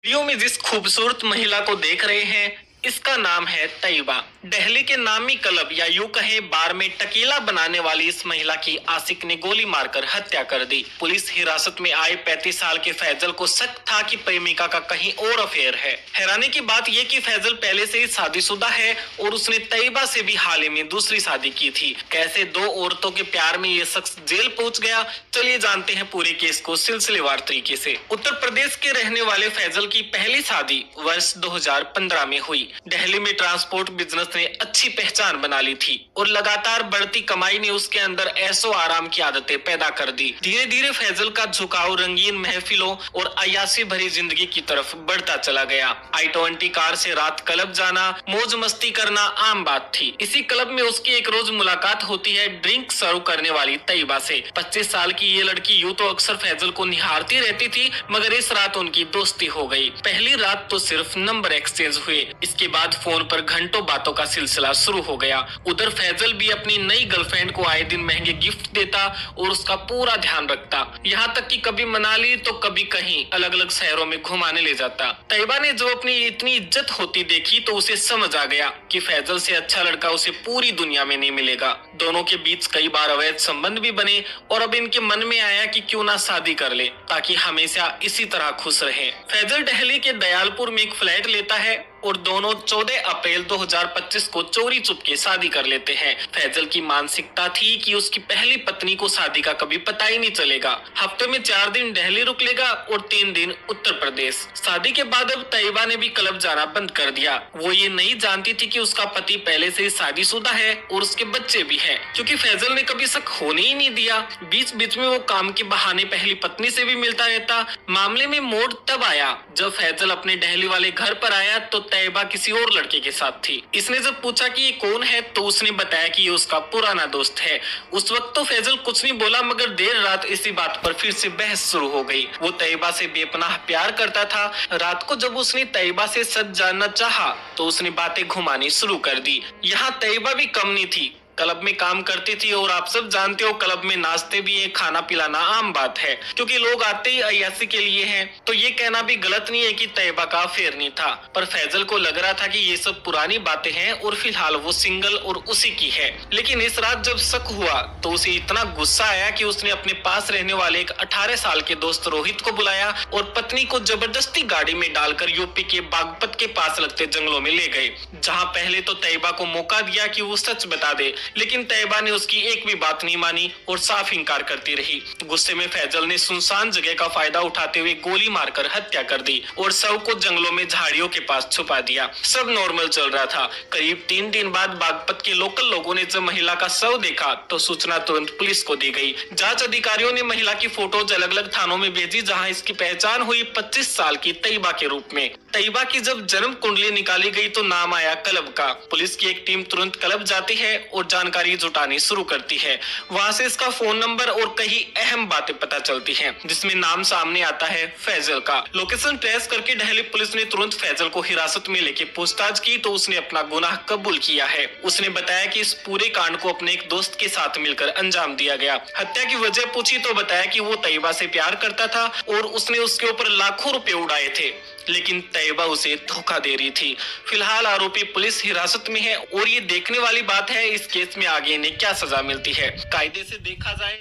Video में जिस खूबसूरत महिला को देख रहे हैं, इसका नाम है तैयबा। दिल्ली के नामी क्लब या यूं कहें बार में टकीला बनाने वाली इस महिला की आशिक ने गोली मारकर हत्या कर दी। पुलिस हिरासत में आए 35 साल के फैजल को शक था कि प्रेमिका का कहीं और अफेयर है। हैरानी की बात यह कि फैजल पहले से ही शादीशुदा है और उसने तैयबा से भी हाल ही में दूसरी शादी की थी। कैसे दो औरतों के प्यार में ये शख्स जेल पहुंच गया, चलिए जानते हैं पूरे केस को सिलसिलेवार तरीके से। उत्तर प्रदेश के रहने वाले फैजल की पहली शादी वर्ष 2015 में हुई। दिल्ली में ट्रांसपोर्ट बिजनेस ने अच्छी पहचान बना ली थी और लगातार बढ़ती कमाई ने उसके अंदर ऐशो आराम की आदतें पैदा कर दी। धीरे धीरे फैजल का झुकाव रंगीन महफिलों और अय्याशी भरी जिंदगी की तरफ बढ़ता चला गया। i20 कार से रात क्लब जाना, मौज मस्ती करना आम बात थी। इसी क्लब में उसकी एक रोज मुलाकात होती है ड्रिंक सर्व करने वाली तैयबा से। 25 साल की ये लड़की यूं तो अक्सर फैजल को निहारती रहती थी, मगर इस रात उनकी दोस्ती हो गई। पहली रात तो सिर्फ नंबर एक्सचेंज हुए, इसके बाद फोन पर घंटों बातों का सिलसिला शुरू हो गया। उधर फैजल भी अपनी नई गर्लफ्रेंड को आए दिन महंगे गिफ्ट देता और उसका पूरा ध्यान रखता। यहाँ तक कि कभी मनाली तो कभी कहीं अलग अलग शहरों में घुमाने ले जाता। तैयबा ने जो अपनी इतनी इज्जत होती देखी तो उसे समझ आ गया कि फैजल से अच्छा लड़का उसे पूरी दुनिया में नहीं मिलेगा। दोनों के बीच कई बार अवैध संबंध भी बने और अब इनके मन में आया कि क्यों ना शादी कर ले, ताकि हमेशा इसी तरह खुश रहे। फैजल दिल्ली के दयालपुर में एक फ्लैट लेता है और दोनों 14 अप्रैल 2025 को चोरी चुपके शादी कर लेते हैं। फैजल की मानसिकता थी कि उसकी पहली पत्नी को शादी का कभी पता ही नहीं चलेगा। हफ्ते में 4 दिन दिल्ली रुक लेगा और 3 दिन उत्तर प्रदेश। शादी के बाद अब तैयबा ने भी क्लब जाना बंद कर दिया। वो ये नहीं जानती थी कि उसका पति पहले से ही शादीशुदा है और उसके बच्चे भी हैं, क्योंकि फैजल ने कभी शक होने ही नहीं दिया। बीच बीच में वो काम के बहाने पहली पत्नी से भी मिलता रहता। मामले में मोड़ तब आया जब फैजल अपने दिल्ली वाले घर पर आया तो तैयबा किसी और लड़के के साथ थी। इसने जब पूछा कि ये कौन है तो उसने बताया कि ये उसका पुराना दोस्त है। उस वक्त तो फैजल कुछ नहीं बोला, मगर देर रात इसी बात पर फिर से बहस शुरू हो गई। वो तैयबा से बेपनाह प्यार करता था। रात को जब उसने तैयबा से सच जानना चाहा तो उसने बातें घुमानी शुरू कर दी। यहाँ तैयबा भी कम नहीं थी। क्लब में काम करती थी और आप सब जानते हो क्लब में नाचते भी है, खाना पिलाना आम बात है, क्योंकि लोग आते ही अय्याशी के लिए हैं। तो ये कहना भी गलत नहीं है कि तैयबा का अफेयर नहीं था, पर फैजल को लग रहा था कि ये सब पुरानी बातें हैं और फिलहाल वो सिंगल और उसी की है। लेकिन इस रात जब शक हुआ तो उसे इतना गुस्सा आया कि उसने अपने पास रहने वाले एक 18 साल के दोस्त रोहित को बुलाया और पत्नी को जबरदस्ती गाड़ी में डालकर यूपी के बागपत के पास लगते जंगलों में ले गए, जहाँ पहले तो तैयबा को मौका दिया कि वो सच बता दे, लेकिन तैयबा ने उसकी एक भी बात नहीं मानी और साफ इनकार करती रही। गुस्से में फैजल ने सुनसान जगह का फायदा उठाते हुए गोली मारकर हत्या कर दी और शव को जंगलों में झाड़ियों के पास छुपा दिया। सब नॉर्मल चल रहा था। करीब 3 दिन बाद बागपत के लोकल लोगों ने जब महिला का शव देखा तो सूचना तुरंत पुलिस को दी गई। जांच अधिकारियों ने महिला की फोटोज अलग अलग थानों में भेजी, जहाँ इसकी पहचान हुई 25 साल की तैयबा के रूप में। तैयबा की जब जन्म कुंडली निकाली गई तो नाम आया क्लब का। पुलिस की एक टीम तुरंत क्लब जाती है और जानकारी जुटानी शुरू करती है। वहां से इसका फोन नंबर और कई अहम बातें पता चलती हैं, जिसमें नाम सामने आता है फैजल का। लोकेशन ट्रेस करके दिल्ली पुलिस ने तुरंत फैजल को हिरासत में लेके पूछताछ की तो उसने अपना गुनाह कबूल किया है। उसने बताया कि इस पूरे कांड को अपने एक दोस्त के साथ मिलकर अंजाम दिया गया। हत्या की वजह पूछी तो बताया कि वो तैयबा से प्यार करता था और उसने उसके ऊपर लाखों रुपए उड़ाए थे, लेकिन तैयबा उसे धोखा दे रही थी। फिलहाल आरोपी पुलिस हिरासत में है और ये देखने वाली बात है इस केस में आगे इन्हें क्या सजा मिलती है। कायदे से देखा जाए